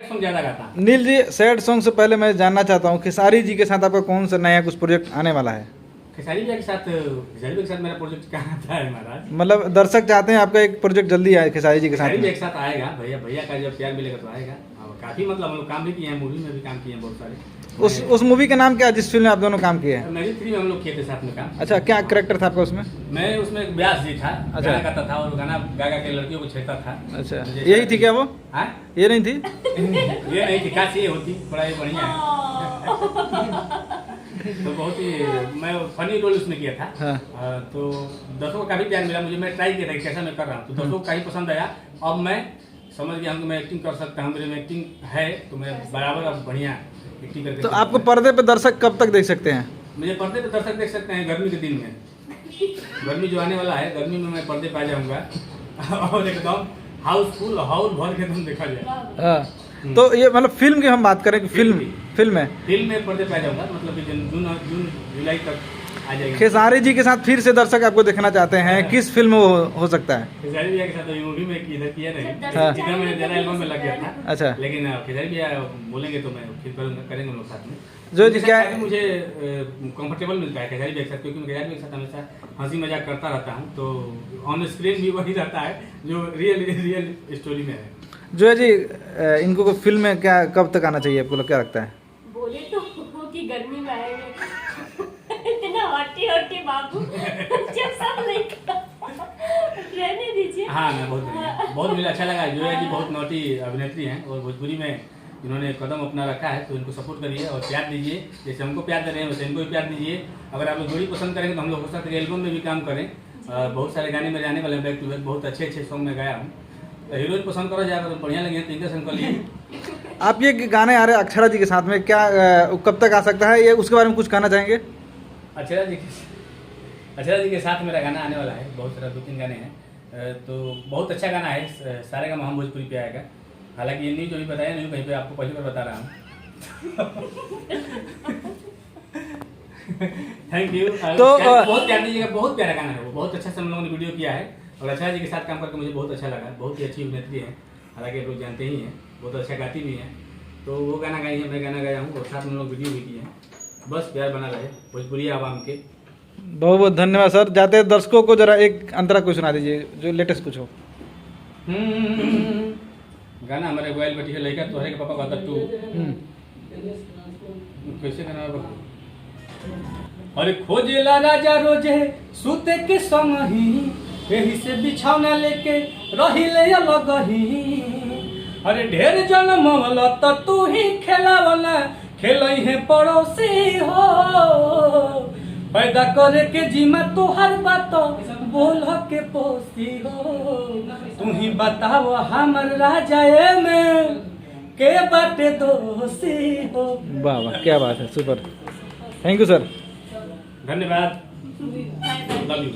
Song ज्यादा गाता हूँ। नील जी, सैड सॉन्ग से पहले मैं जानना चाहता हूँ खेसारी जी के साथ आपका कौन सा नया कुछ प्रोजेक्ट आने वाला है? खेसारी भैया के साथ मेरा प्रोजेक्ट कहाँ आता है महाराज। मतलब दर्शक चाहते हैं आपका एक प्रोजेक्ट जल्दी आए खेसारी जी के साथ खेसारी में। भैया के साथ आएगा, भैया का जब प्यार मिलेगा तो आएगा। और काफी मतलब हम लोग काम भी किए हैं, मूवी में भी काम किए हैं बहुत सारे। उस मूवी का नाम क्या है जिस फिल्म में आप दोनों काम किए हैं? मैजिक 3 में हम लोग किए थे साथ में काम। अच्छा, क्या कैरेक्टर था आपका उसमें? मैं उसमें एक व्यास जी था, अच्छा। गाना गाता था और गाना गा गा के लड़कियों को छेड़ता था। अच्छा, यही थी क्या वो? हाँ? ये नहीं थी? ये नहीं थी, काश ये होती, बड़ा ही बढ़िया है। तो बहुत ही मैं फनी रोल उसमें किया था। हाँ। तो दर्शकों का काफी प्यार मिला मुझे, मैं ट्राई किया था कि कैसा मैं कर रहा हूँ, तो दर्शकों को काफी पसंद आया। अब मैं समझ गया हूँ कि मैं एक्टिंग कर सकता हूँ, मेरे में एक्टिंग है, तो मैं बराबर अब बढ़िया एक्टिंग करके। तो आपको पर्दे पे दर्शक कब तक देख सकते हैं? मुझे पर्दे पे दर्शक देख सकते हैं गर्मी के दिन में। गर्मी जो आने वाला है, गर्मी में मैं पर्दे पे आ जाऊंगा और एकदम हाउसफुल, हाउस भर के एकदम देखा जाए। हाँ, तो ये मतलब फिल्म की हम बात करें कि फिल्म में पर्दे पे आ जाऊंगा, मतलब कि जून जुलाई तक आ जाएगा। खेसारी जी के साथ फिर से दर्शक आपको देखना चाहते हैं, किस फिल्म में हो सकता है? खेसारी भैया के साथ ये मूवी में इधर किया नहीं, हाँ। इधर मैंने जरा एल्बम में लग गया था। अच्छा। लेकिन खेसारी भैया बोलेंगे तो मैं फिर करेंगे हम लोग साथ में। जो जी क्या मुझे कंफर्टेबल मिलता है खेसारी भैया के साथ, क्योंकि मैं खेसारी भैया के साथ हमेशा हंसी मजाक करता रहता हूँ, तो ऑन स्क्रीन भी वही रहता है जो रियल स्टोरी में है। जो है जी, इनको को फिल्म में क्या कब तक आना चाहिए आपको, क्या लगता है? बोले तो कि गर्मी में आएंगे। इतना हॉटी बाबू जब सब रहने दीजिए। हाँ, मैं बहुत मुझे अच्छा लगा। जो है कि बहुत नौटी अभिनेत्री हैं और भोजपुरी में जिन्होंने कदम अपना रखा है, तो इनको सपोर्ट करिए और प्यार दीजिए। जैसे हमको प्यार दे रहे हैं वैसे इनको भी प्यार दीजिए। अगर आप लोग जोड़ी पसंद करेंगे तो हम लोग हो सकता है एल्बम में भी काम करें। बहुत सारे गाने मेरे आने वाले हैं, बैक टू बैक बहुत अच्छे सॉन्ग में गाया हूँ। हीरोइन पसंद करो जाएगा तो बढ़िया लगे तो इनका संग लिए। आप ये गाने आ रहे हैं अक्षरा जी के साथ में, क्या कब तक आ सकता है ये, उसके बारे में कुछ कहना चाहेंगे? अक्षरा जी के साथ मेरा गाना आने वाला है, बहुत सारा 2-3 गाने हैं। तो बहुत अच्छा गाना है, सारे गाना हम भोजपुरी पे आएगा। हालांकि ये न्यूज जो भी बताया नहीं, कहीं पे आपको पहली बार बता रहा हूँ। Thank you. तो बहुत प्यार दीजिएगा, बहुत प्यारा गाना है वो, बहुत अच्छा से हम लोगों ने वीडियो किया है और अक्षरा जी के साथ काम करके मुझे बहुत अच्छा लगा। बहुत ही अच्छी अभिनेत्री है, हालांकि आप लोग जानते ही हैं, बहुत अच्छा गाती भी हैं। तो वो गाना गाई है, मैं गाना गाया हूँ और साथ में हम लोग वीडियो भी किए हैं। बस प्यार बना रहे भोजपुरी आवाम के। बहुत बहुत धन्यवाद सर। जाते दर्शकों को जरा एक अंतरा कुछ सुना दीजिए जो लेटेस्ट कुछ हो। गाना हमारे गोयल बेटी के लड़का तोहरे के पापा कहता तू कैसे गाना है? अरे खोजेला राजा रोजे सूते के संग ही, यही से बिछौना लेके रहिले अलग ही। अरे ढेर जन्म वाला तो तू ही खेलावला, खेलई है पड़ोसी हो। पैदा करे के जिम्मा तोहर बात बोल के पोसी हो। तू ही बताओ हमर राजा में के बाटे दोषी हो। वाह वाह, क्या बात है, सुपर। Thank you sir. धन्यवाद। Love you.